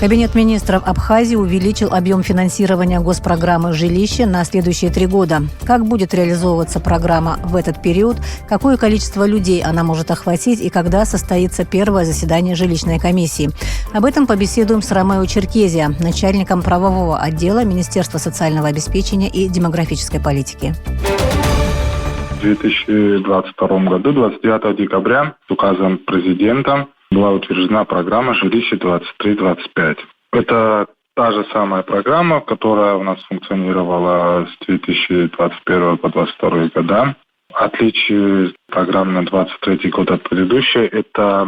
Кабинет министров Абхазии увеличил объем финансирования госпрограммы «Жилище» на следующие 3 года. Как будет реализовываться программа в этот период, какое количество людей она может охватить и когда состоится первое заседание жилищной комиссии. Об этом побеседуем с Ромео Черкезия, начальником правового отдела Министерства социального обеспечения и демографической политики. В 2022 году, 29 декабря, указом президента была утверждена программа «Жилище 23-25». Это та же самая программа, которая у нас функционировала с 2021 по 2022 года. Отличие программы на 2023 год от предыдущей – это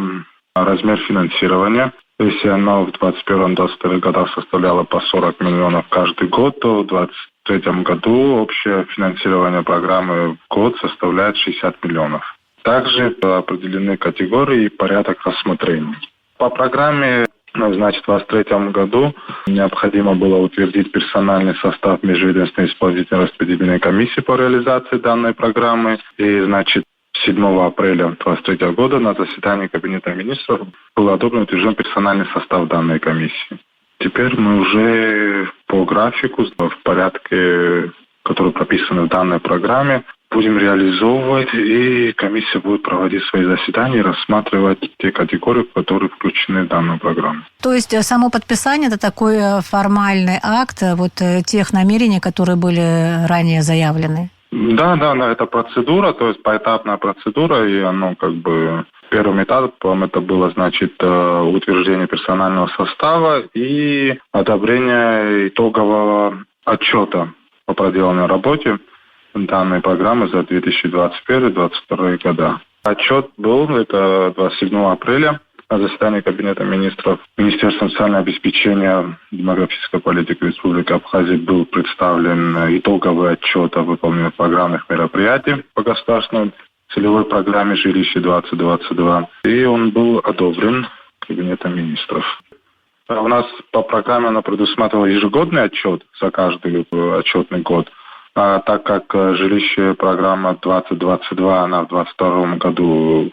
размер финансирования. Если оно в 2021-2022 годах составляло по 40 миллионов каждый год, то в 2023 году общее финансирование программы в год составляет 60 миллионов. Также определены категории и порядок рассмотрения. По программе, в 2023 году необходимо было утвердить персональный состав межведомственной исполнительной распределительной комиссии по реализации данной программы. И, 7 апреля 2023 года на заседании Кабинета министров был одобрен и утвержден персональный состав данной комиссии. Теперь мы уже по графику, в порядке, который прописан в данной программе, будем реализовывать, и комиссия будет проводить свои заседания и рассматривать те категории, которые включены в данную программу. То есть само подписание – это такой формальный акт тех намерений, которые были ранее заявлены? Да, это процедура, то есть поэтапная процедура, и оно первым этапом это было, утверждение персонального состава и одобрение итогового отчета по проделанной работе данной программы за 2021-2022 года. Отчет был, это 27 апреля, на заседании Кабинета министров Министерства социального обеспечения и демографической политики Республики Абхазия был представлен итоговый отчет о выполненных программных мероприятиях по государственной целевой программе «Жилище 2022», и он был одобрен Кабинетом министров. У нас по программе она предусматривала ежегодный отчет за каждый отчетный год. А так как жилище программа 2022, она в 2022 году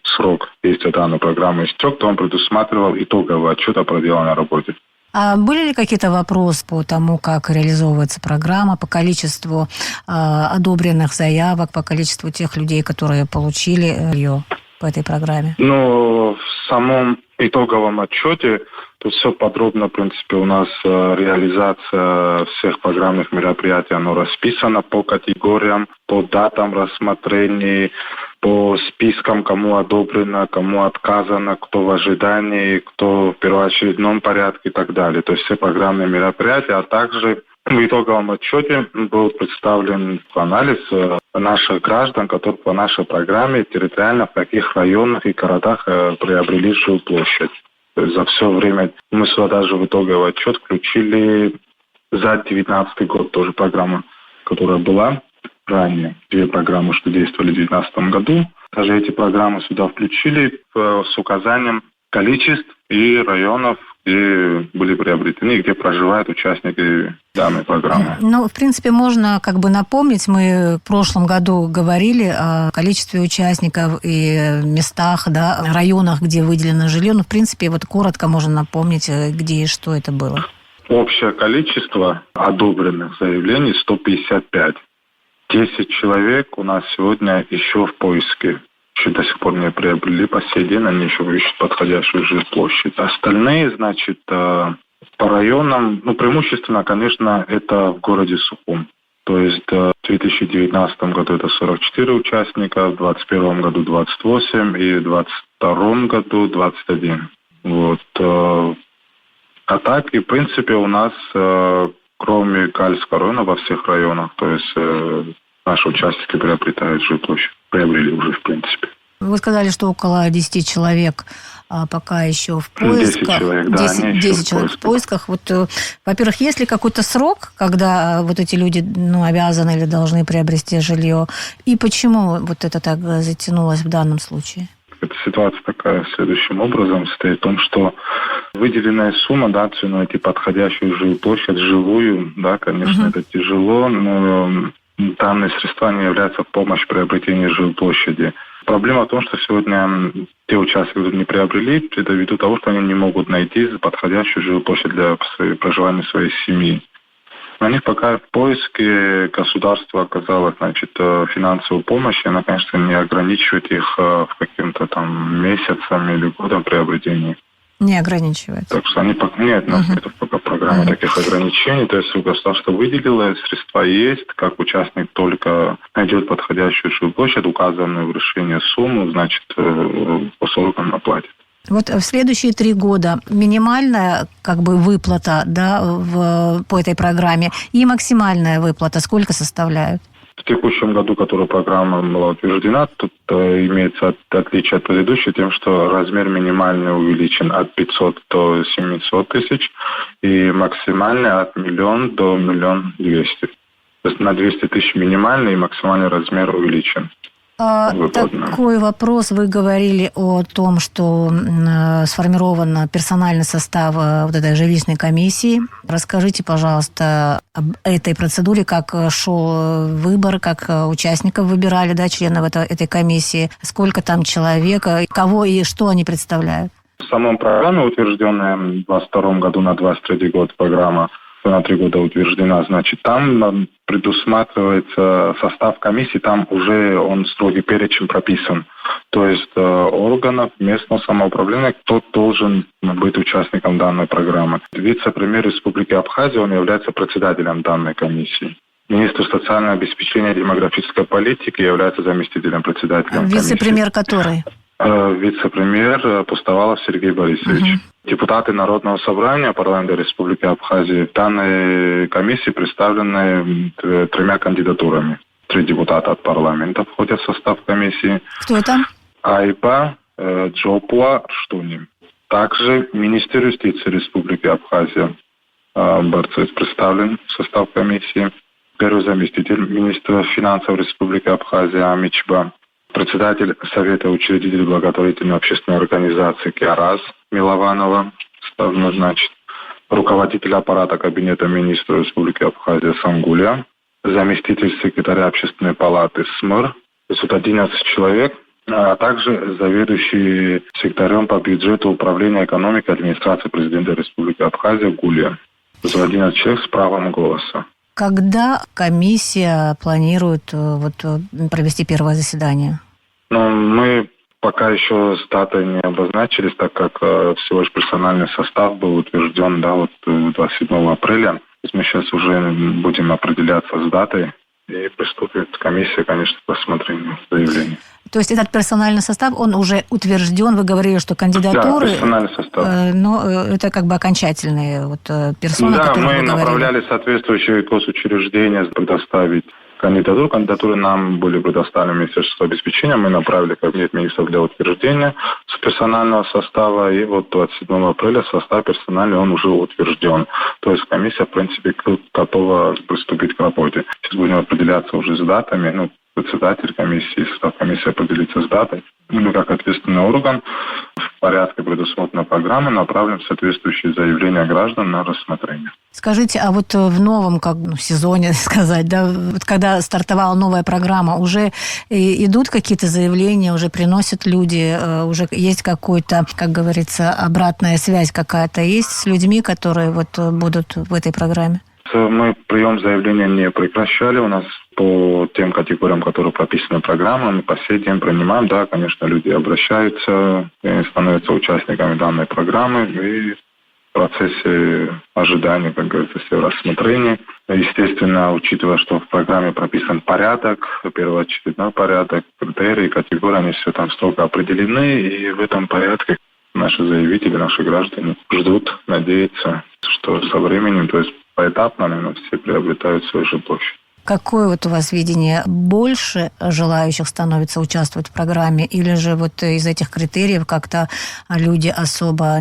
срок действия данной программы истек, то он предусматривал итоговый отчет о проделанной работе. А были ли какие-то вопросы по тому, как реализовывается программа, по количеству одобренных заявок, по количеству тех людей, которые получили ее по этой программе? В самом итоговом отчете тут все подробно, в принципе, у нас реализация всех программных мероприятий, оно расписано по категориям, по датам рассмотрений, по спискам, кому одобрено, кому отказано, кто в ожидании, кто в первоочередном порядке и так далее. То есть все программные мероприятия, а также в итоговом отчете был представлен анализ наших граждан, которые по нашей программе территориально в каких районах и городах приобрели жилплощадь. То есть за все время мы сюда даже в итоговый отчет включили за 2019 год тоже программа, которая была ранее. 2 программы, что действовали в 2019 году. Даже эти программы сюда включили с указанием количеств и районов, где были приобретены, где проживают участники данной программы. В принципе, можно напомнить, мы в прошлом году говорили о количестве участников и местах, районах, где выделено жилье. В принципе, коротко можно напомнить, где и что это было. Общее количество одобренных заявлений 155. 10 человек у нас сегодня еще в поиске. Еще до сих пор не приобрели, по сей день они еще ищут подходящую жилплощадь. Остальные, по районам, преимущественно, конечно, это в городе Сухум. То есть в 2019 году это 44 участника, в 2021 году 28 и в 2022 году 21. А так, и в принципе, у нас, кроме Кальского района, во всех районах, то есть наши участники приобретают жилплощадь. Приобрели уже, в принципе. Вы сказали, что около 10 человек пока еще в поисках. 10 человек, да, 10 человек в поисках. Во-первых, есть ли какой-то срок, когда эти люди обязаны или должны приобрести жилье? И почему это так затянулось в данном случае? Эта ситуация такая следующим образом состоит в том, что выделенная сумма, цену найти подходящую жилплощадь, живую, конечно, это тяжело, но данные средства не являются в помощь приобретению жилплощади. Проблема в том, что сегодня те участки, которые не приобрели, это ввиду того, что они не могут найти подходящую жилплощадь для проживания своей семьи. Они пока в поиске, государство оказало, финансовую помощь, и она, конечно, не ограничивает их в каким-то там месяцам или годом приобретения. Не ограничивает. Так что они пока нет, это пока программа таких ограничений. То есть государство выделило, средства есть, как участник только найдет подходящую жилплощадь, указанную в решении сумму, значит, госорган оплатит. Вот в следующие 3 года минимальная выплата, да, по этой программе и максимальная выплата сколько составляют? В текущем году, которая программа была утверждена, тут имеется отличие от предыдущей тем, что размер минимальный увеличен от 500 до 700 тысяч и максимальный от 1 миллион до 1 200 000. То есть на 200 тысяч минимальный и максимальный размер увеличен. Такой вопрос. Вы говорили о том, что сформирован персональный состав вот этой жилищной комиссии. Расскажите, пожалуйста, об этой процедуре, как шел выбор, как участников выбирали, да, членов этой комиссии, сколько там человек, кого и что они представляют? В самом программе, утвержденная в 2022 году на 2023 год, программа на 3 года утверждена, значит, там предусматривается состав комиссии, там уже он строгий перечень прописан. То есть органов местного самоуправления, кто должен быть участником данной программы. Вице-премьер Республики Абхазия, он является председателем данной комиссии. Министр социального обеспечения и демографической политики является заместителем председателя комиссии. Вице-премьер который? Вице-премьер Пустовалов Сергей Борисович. Депутаты Народного собрания парламента Республики Абхазия в данной комиссии представлены 3 кандидатурами. 3 депутата от парламента входят в состав комиссии. Кто это? Айба Джопуа Штуни. Также министр юстиции Республики Абхазия Барцис представлен в состав комиссии. Первый заместитель министра финансов Республики Абхазия Амичба. Председатель Совета учредителей благотворительной общественной организации КИАРАЗ Милованова, значит, руководитель аппарата Кабинета министров Республики Абхазия Сангуля, заместитель секретаря Общественной палаты СМР, то есть 11 человек, а также заведующий секретарем по бюджету Управления экономикой администрации президента Республики Абхазия Гулия. То есть 11 человек с правом голоса. Когда комиссия планирует провести первое заседание? Мы пока еще с датой не обозначились, так как всего лишь персональный состав был утвержден 27 апреля. То есть мы сейчас уже будем определяться с датой и приступит комиссия, конечно, к рассмотрению заявления. То есть этот персональный состав, он уже утвержден? Вы говорили, что кандидатуры... Да, персональный состав. Но это окончательные персоны, которые вы говорили. Да, мы направляли соответствующие госучреждения предоставить кандидатуру. Кандидатуры нам были предоставлены Министерству обеспечения. Мы направили в Кабинет министров для утверждения с персонального состава. И 27 апреля состав персональный, он уже утвержден. То есть комиссия, в принципе, готова приступить к работе. Сейчас будем определяться уже с датами. Председатель комиссии, состав комиссии определится с датой. Мы, как ответственный орган, в порядке предусмотренной программы направим соответствующие заявления граждан на рассмотрение. Скажите, а в новом сезоне, когда стартовала новая программа, уже идут какие-то заявления, уже приносят люди, уже есть какой-то, как говорится, обратная связь какая-то есть с людьми, которые будут в этой программе? Мы прием заявления не прекращали. У нас по тем категориям, которые прописаны в программе, мы по сей день принимаем. Да, конечно, люди обращаются, становятся участниками данной программы. И в процессе ожидания, как говорится, все рассмотрений. Естественно, учитывая, что в программе прописан порядок, первоочередной порядок, критерии, категории, они все там строго определены. И в этом порядке наши заявители, наши граждане ждут, надеются, что со временем, то есть поэтапно, наверное, все приобретают свою жилплощадь. Какое у вас видение? Больше желающих становится участвовать в программе? Или же из этих критериев как-то люди особо,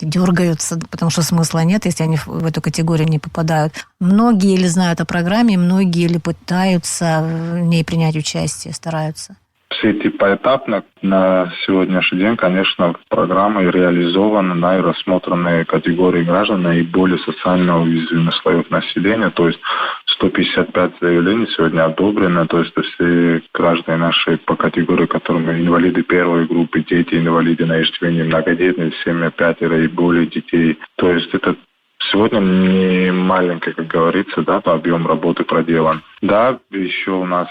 дергаются, потому что смысла нет, если они в эту категорию не попадают? Многие ли знают о программе, многие ли пытаются в ней принять участие, стараются? Все эти поэтапно на сегодняшний день, конечно, программы реализованы на рассмотренные категории граждан, наиболее социально уязвимых слоев населения, то есть 155 заявлений сегодня одобрено. То есть все граждане наши по категории, которым инвалиды первой группы, дети, инвалиды на иждивении, многодетные, семьи, 5 и более детей. То есть это сегодня не маленький, как говорится, да, по объему работы проделан. Да, еще у нас,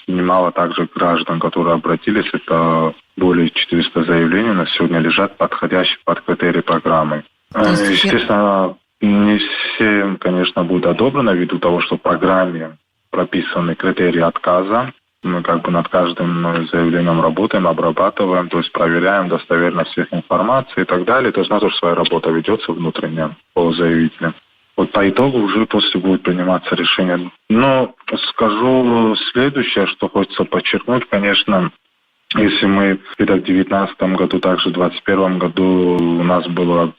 немало также граждан, которые обратились, это более 400 заявлений у нас сегодня лежат, подходящие под критерии программы. Естественно, не все, конечно, будет одобрено ввиду того, что в программе прописаны критерии отказа. Мы над каждым заявлением работаем, обрабатываем, то есть проверяем достоверность всех информации и так далее. То есть у нас тоже своя работа ведется внутренняя по заявителям. Вот по итогу уже после будет приниматься решение. Но скажу следующее, что хочется подчеркнуть, конечно, если мы где-то в 2019 году, также в 2021 году у нас был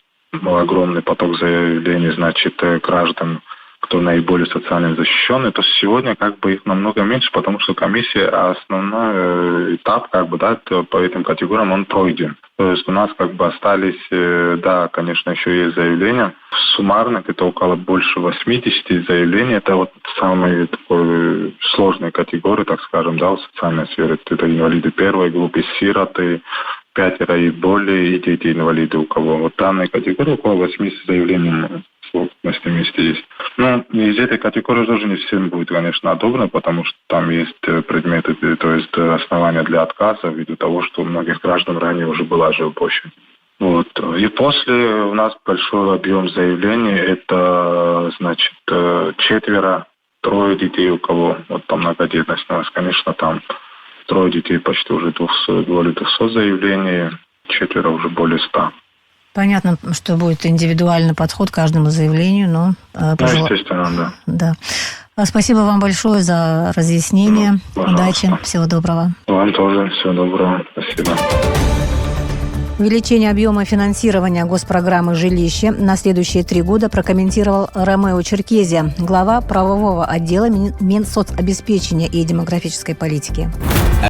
огромный поток заявлений, граждан, кто наиболее социально защищенный, то сегодня их намного меньше, потому что комиссия, основной этап, по этим категориям, он пройден. То есть у нас остались, да, конечно, еще есть заявления. Суммарно это около больше 80 заявлений. Это вот самые такой сложные категории, так скажем, да, в социальной сфере. Это инвалиды первой группы, сироты, 5 и более, и дети-инвалиды, у кого вот данной категории около 80 заявлений в совокупности вместе есть. Но из этой категории тоже не всем будет, конечно, одобрено, потому что там есть предметы, то есть основания для отказа, ввиду того, что у многих граждан ранее уже была жилплощадь. Вот. И после у нас большой объем заявлений, это, 4, 3 детей, у кого вот там многодетность у нас, конечно, там 3 детей почти уже более 200 заявлений, 4 уже более 100. Понятно, что будет индивидуальный подход к каждому заявлению, но... естественно, да. Спасибо вам большое за разъяснение. Удачи, всего доброго. Вам тоже всего доброго. Спасибо. Увеличение объема финансирования госпрограммы «Жилище» на следующие 3 года прокомментировал Ромео Черкезия, глава правового отдела Минсоцобеспечения и демографической политики.